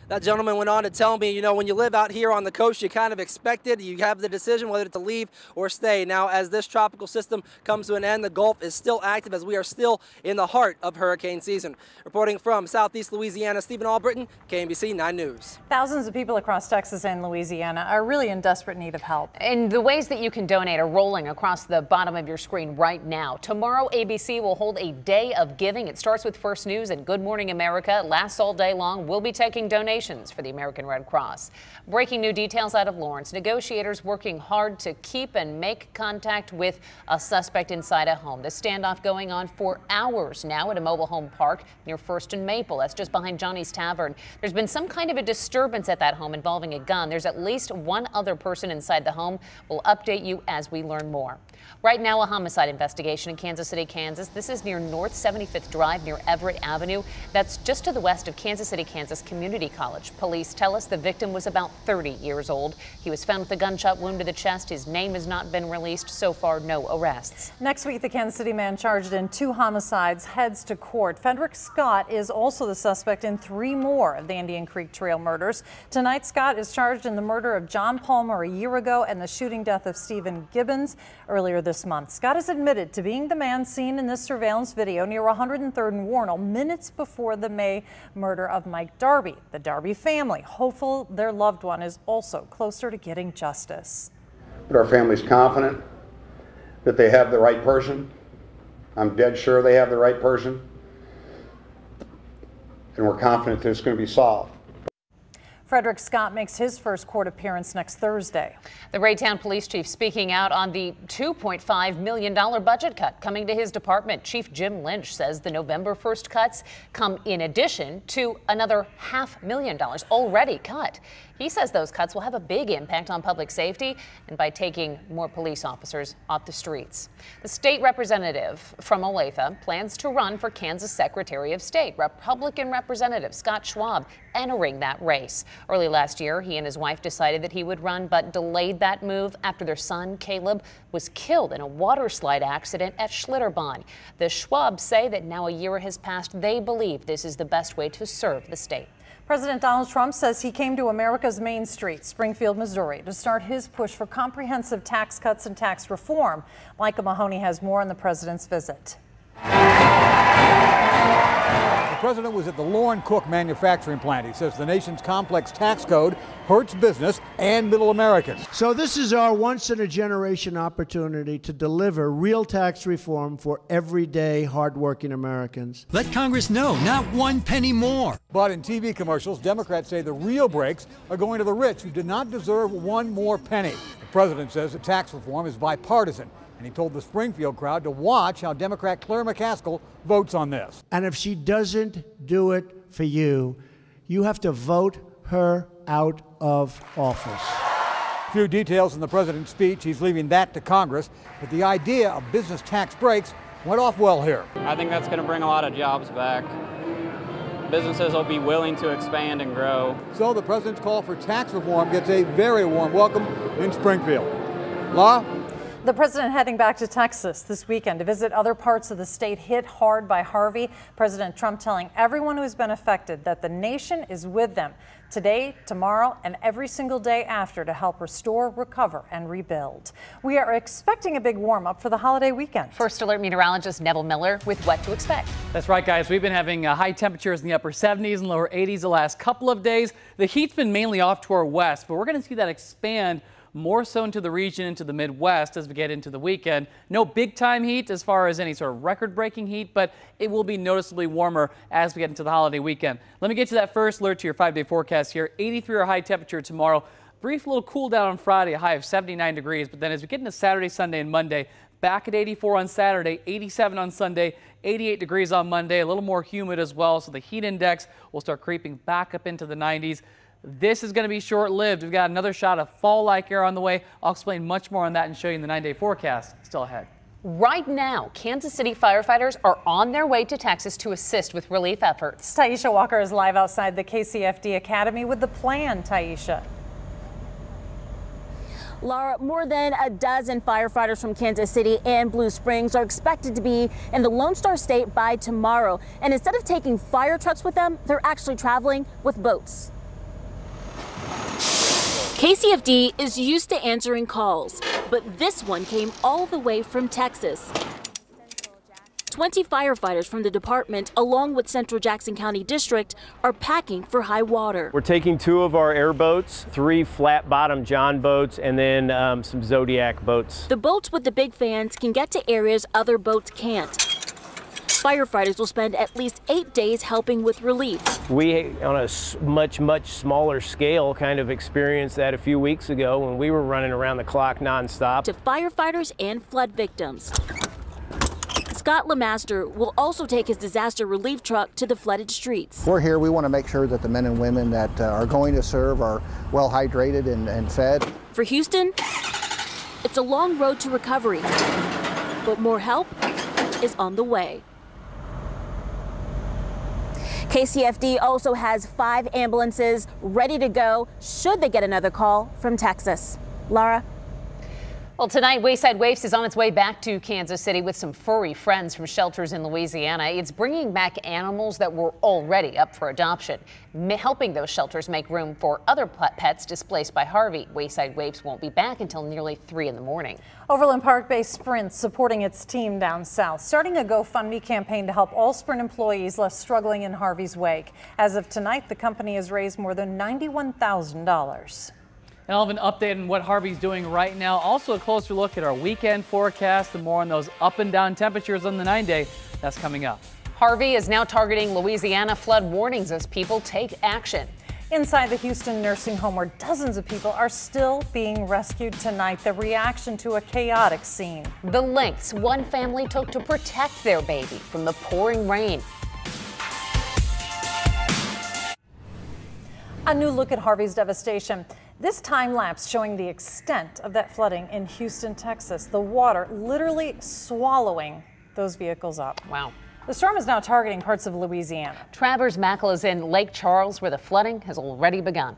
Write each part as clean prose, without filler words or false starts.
That gentleman went on to tell me, you know, when you live out here on the coast, you kind of expect it. You have the decision whether to leave or stay. Now, as this tropical system comes to an end, the Gulf is still active as we are still in the heart of hurricane season. Reporting from Southeast Louisiana, Stephen Albritton, KMBC 9 News. Thousands of people across Texas and Louisiana are really in desperate need of help. And the ways that you can donate are rolling across the bottom of your screen right now. Tomorrow, ABC will hold a day of giving. It starts with First News and Good Morning America. Lasts all day long. We'll be taking donations for the American Red Cross. Breaking new details out of Lawrence. Negotiators working hard to keep and make contact with a suspect inside a home. The standoff going on for hours now at a mobile home park near First and Maple. That's just behind Johnny's Tavern. There's been some kind of a disturbance at that home involving a gun. There's at least one other person inside the home. We'll update you as we learn more. Right now, a homicide investigation in Kansas City, Kansas. This is near North 75th Drive near Everett Avenue. That's just to the west of Kansas City, Kansas Community College. Police tell us the victim was about 30 years old. He was found with a gunshot wound to the chest. His name has not been released. So far, no arrests. Next week, the Kansas City man charged in 2 homicides heads to court. Frederick Scott is also the suspect in 3 more of the Indian Creek Trail murders. Tonight, Scott is charged in the murder of John Palmer a year ago and the shooting death of Stephen Gibbons earlier this month. Scott has admitted to being the man seen in this surveillance video near 103rd and Warnell minutes before the May murder of Mike Darby. The Darby family hopeful their loved one is also closer to getting justice. But our family's confident that they have the right person. I'm dead sure they have the right person. And we're confident that it's going to be solved. Frederick Scott makes his first court appearance next Thursday. The Raytown police chief speaking out on the $2.5 million budget cut coming to his department. Chief Jim Lynch says the November 1st cuts come in addition to another $500,000 already cut. He says those cuts will have a big impact on public safety and by taking more police officers off the streets. The state representative from Olathe plans to run for Kansas Secretary of State. Republican Representative Scott Schwab entering that race. Early last year, he and his wife decided that he would run, but delayed that move after their son, Caleb, was killed in a water slide accident at Schlitterbahn. The Schwabs say that now a year has passed, they believe this is the best way to serve the state. President Donald Trump says he came to America's Main Street, Springfield, Missouri, to start his push for comprehensive tax cuts and tax reform. Micah Mahoney has more on the president's visit. The president was at the Lauren Cook manufacturing plant. He says the nation's complex tax code hurts business and middle Americans. So this is our once-in-a-generation opportunity to deliver real tax reform for everyday, hardworking Americans. Let Congress know, not 1 penny more. But in TV commercials, Democrats say the real breaks are going to the rich who do not deserve 1 more penny. The president says that tax reform is bipartisan. And he told the Springfield crowd to watch how Democrat Claire McCaskill votes on this. And if she doesn't do it for you, you have to vote her out of office. Few details in the president's speech. He's leaving that to Congress. But the idea of business tax breaks went off well here. I think that's going to bring a lot of jobs back. Businesses will be willing to expand and grow. So the president's call for tax reform gets a very warm welcome in Springfield. La? The president heading back to Texas this weekend to visit other parts of the state hit hard by Harvey. President Trump telling everyone who has been affected that the nation is with them today, tomorrow, and every single day after to help restore, recover, and rebuild. We are expecting a big warm-up for the holiday weekend. First Alert meteorologist Neville Miller with what to expect. That's right, guys. We've been having high temperatures in the upper 70s and lower 80s the last couple of days. The heat's been mainly off to our west, but we're going to see that expand more so into the region, into the Midwest as we get into the weekend. No big time heat as far as any sort of record breaking heat, but it will be noticeably warmer as we get into the holiday weekend. Let me get to that first alert to your 5-day forecast here. 83 our high temperature tomorrow. Brief little cool down on Friday, a high of 79 degrees. But then as we get into Saturday, Sunday, and Monday, back at 84 on Saturday, 87 on Sunday, 88 degrees on Monday, a little more humid as well. So the heat index will start creeping back up into the 90s. This is going to be short-lived. We've got another shot of fall-like air on the way. I'll explain much more on that and show you in the 9-day forecast still ahead. Right now, Kansas City firefighters are on their way to Texas to assist with relief efforts. Taisha Walker is live outside the KCFD Academy with the plan. Taisha. Laura, more than a dozen firefighters from Kansas City and Blue Springs are expected to be in the Lone Star State by tomorrow. And instead of taking fire trucks with them, they're actually traveling with boats. KCFD is used to answering calls, but this one came all the way from Texas. 20 firefighters from the department, along with Central Jackson County District, are packing for high water. We're taking 2 of our airboats, 3 flat-bottom John boats, and then some Zodiac boats. The boats with the big fans can get to areas other boats can't. Firefighters will spend at least 8 days helping with relief. We, on a much smaller scale, kind of experienced that a few weeks ago when we were running around the clock nonstop. To firefighters and flood victims. Scott Lemaster will also take his disaster relief truck to the flooded streets. We're here, we want to make sure that the men and women that are going to serve are well hydrated and fed. For Houston, it's a long road to recovery, but more help is on the way. KCFD also has 5 ambulances ready to go should they get another call from Texas. Laura? Well, tonight, Wayside Waifs is on its way back to Kansas City with some furry friends from shelters in Louisiana. It's bringing back animals that were already up for adoption, helping those shelters make room for other pets displaced by Harvey. Wayside Waifs won't be back until nearly 3 in the morning. Overland Park Bay Sprint supporting its team down south, starting a GoFundMe campaign to help all Sprint employees left struggling in Harvey's wake. As of tonight, the company has raised more than $91,000. And I'll have an update on what Harvey's doing right now. Also a closer look at our weekend forecast and more on those up and down temperatures on the 9-day. That's coming up. Harvey is now targeting Louisiana flood warnings as people take action. Inside the Houston nursing home where dozens of people are still being rescued tonight, the reaction to a chaotic scene. The lengths one family took to protect their baby from the pouring rain. A new look at Harvey's devastation. This time lapse showing the extent of that flooding in Houston, Texas. The water literally swallowing those vehicles up. Wow. The storm is now targeting parts of Louisiana. Travers Mackle is in Lake Charles where the flooding has already begun.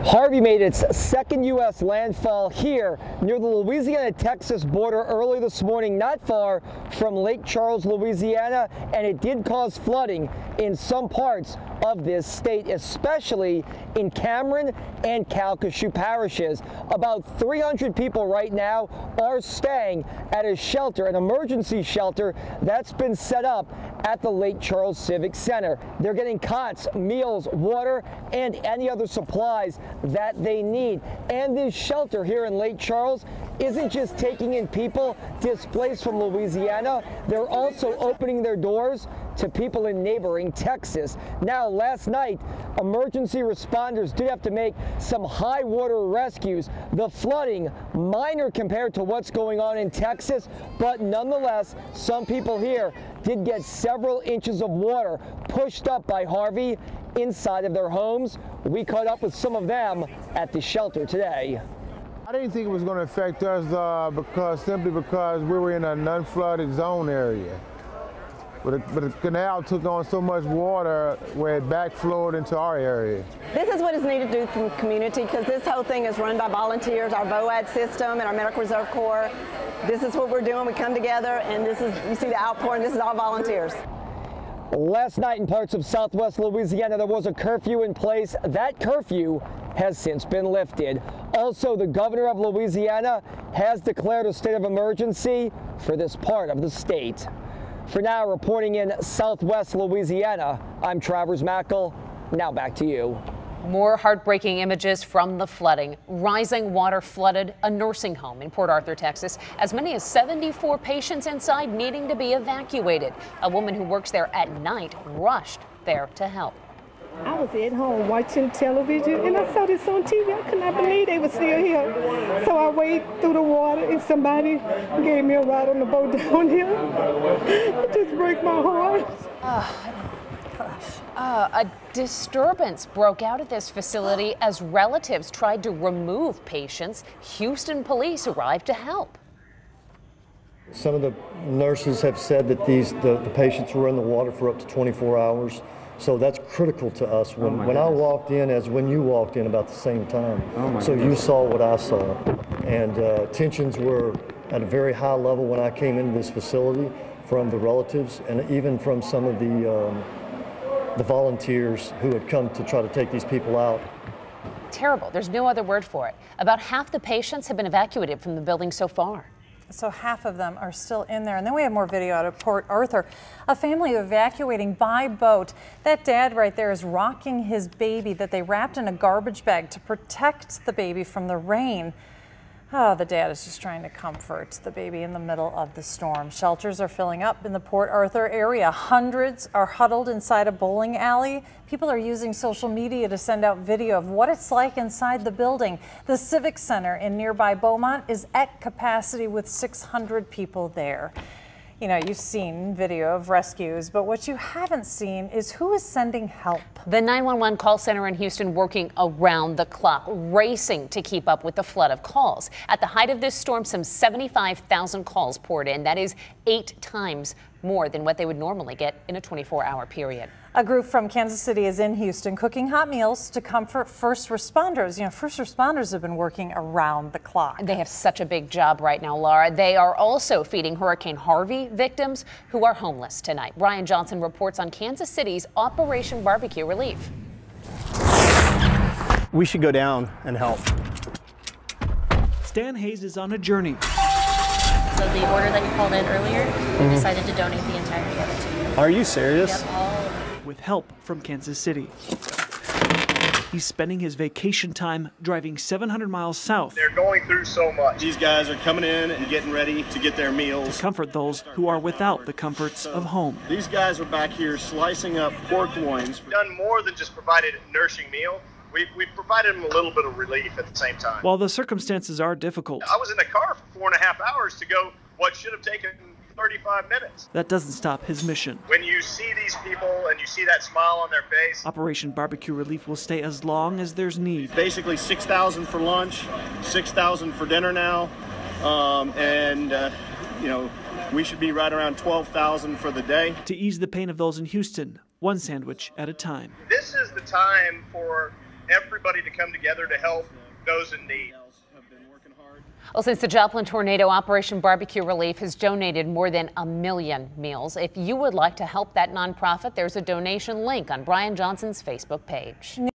Harvey made its second U.S. landfall here near the Louisiana-Texas border early this morning, not far from Lake Charles, Louisiana, and it did cause flooding in some parts of this state, especially in Cameron and Calcasieu parishes. About 300 people right now are staying at a shelter, an emergency shelter that's been set up at the Lake Charles Civic Center. They're getting cots, meals, water, and any other supplies that they need. And this shelter here in Lake Charles isn't just taking in people displaced from Louisiana, they're also opening their doors to people in neighboring Texas. Now, last night, emergency responders did have to make some high water rescues. The flooding, minor compared to what's going on in Texas, but nonetheless, some people here did get several inches of water pushed up by Harvey inside of their homes. We caught up with some of them at the shelter today. I didn't think it was going to affect us simply because we were in an unflooded zone area. But the canal took on so much water where it backflowed into our area. This is what is needed to do from the community, because this whole thing is run by volunteers, our VOAD system and our Medical Reserve Corps. This is what we're doing. We come together, and this is, you see the outpouring, this is all volunteers. Last night in parts of southwest Louisiana, there was a curfew in place. That curfew has since been lifted. Also, the governor of Louisiana has declared a state of emergency for this part of the state. For now, reporting in southwest Louisiana, I'm Travers Mackle. Now back to you. More heartbreaking images from the flooding. Rising water flooded a nursing home in Port Arthur, Texas. As many as 74 patients inside needing to be evacuated. A woman who works there at night rushed there to help. I was at home watching television and I saw this on TV. I could not believe they were still here. So I waded through the water and somebody gave me a ride on the boat down here. It just broke my heart. A disturbance broke out at this facility as relatives tried to remove patients. Houston police arrived to help. Some of the nurses have said that the patients were in the water for up to 24 hours. So that's critical to us. When I walked in, as when you walked in about the same time. So you saw what I saw. And tensions were at a very high level when I came into this facility from the relatives and even from some of the volunteers who had come to try to take these people out. terrible. There's no other word for it. About half the patients have been evacuated from the building so far. So half of them are still in there. And then we have more video out of Port Arthur. A family evacuating by boat. That dad right there is rocking his baby that they wrapped in a garbage bag to protect the baby from the rain. Oh, the dad is just trying to comfort the baby in the middle of the storm. Shelters are filling up in the Port Arthur area. Hundreds are huddled inside a bowling alley. People are using social media to send out video of what it's like inside the building. The Civic Center in nearby Beaumont is at capacity with 600 people there. You know, you've seen video of rescues, but what you haven't seen is who is sending help. The 911 call center in Houston working around the clock, racing to keep up with the flood of calls. At the height of this storm, some 75,000 calls poured in. That is 8 times more than what they would normally get in a 24-hour period. A group from Kansas City is in Houston cooking hot meals to comfort first responders. You know, first responders have been working around the clock. They have such a big job right now, Laura. They are also feeding Hurricane Harvey victims who are homeless tonight. Brian Johnson reports on Kansas City's Operation Barbecue Relief. We should go down and help. Stan Hayes is on a journey. So the order that you called in earlier, we decided to donate the entirety of it to you. Are you serious? Yep, all with help from Kansas City. He's spending his vacation time driving 700 miles south. They're going through so much. These guys are coming in and getting ready to get their meals. To comfort those who are without the comforts of home. These guys are back here slicing up pork loins. We've done more than just provided a nourishing meal. We provided them a little bit of relief at the same time. While the circumstances are difficult. I was in the car for 4.5 hours to go what should have taken 35 minutes. That doesn't stop his mission. When you see these people and you see that smile on their face. Operation Barbecue Relief will stay as long as there's need. Basically 6,000 for lunch, 6,000 for dinner now, you know, we should be right around 12,000 for the day. To ease the pain of those in Houston, one sandwich at a time. This is the time for everybody to come together to help those in need. Well, since the Joplin tornado, Operation Barbecue Relief has donated more than 1 million meals. If you would like to help that nonprofit, there's a donation link on Brian Johnson's Facebook page.